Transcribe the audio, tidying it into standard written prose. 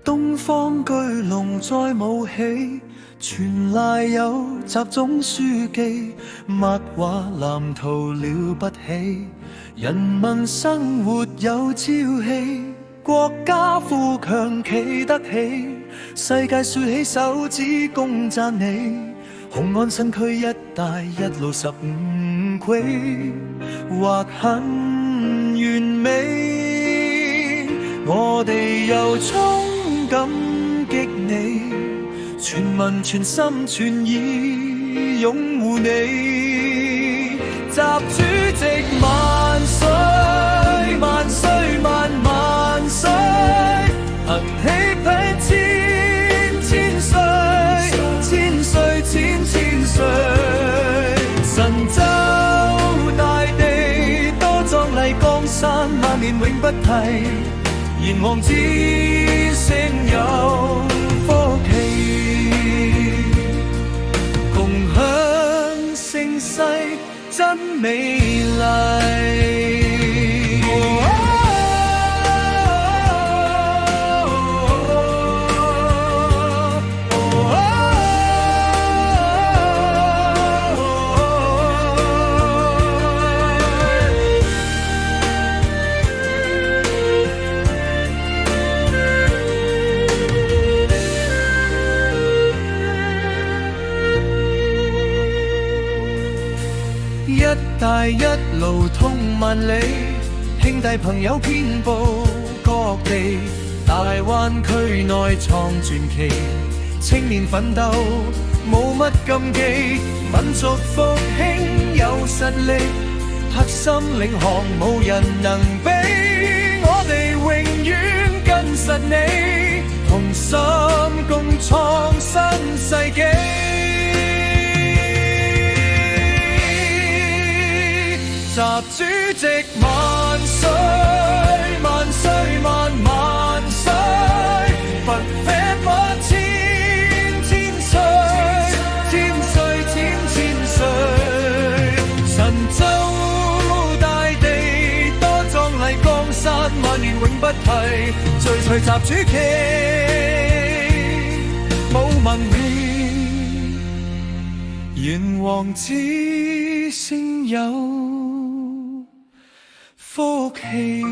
東方巨龍再舞起，傳賴有習總書記，墨畫藍圖了不起，人民生活有朝氣，國家富強企得起，世界豎起手指公讚你，雄安新區一帶一路15軌畫很完美，我哋又感激你，全民全心全意擁護你。習主席萬歲萬歲萬萬歲，行起拼千歲千歲千歲，神州大地多壯麗江山，萬年永不替，炎黃之聲有科技，共享盛世真美麗。一帶一路通萬里，兄弟朋友遍佈各地，大灣區內創傳奇，青年奮鬥冇乜禁忌，民族復興有實力，核心領航無人能比，我哋永遠跟實你，同心共創新世紀。習主席萬歲萬歲萬萬歲，佛啡馬千歲千歲，神州大地多壯麗江山，萬年永不替，追隨習主席冇盟面，炎黃之聲有福氣。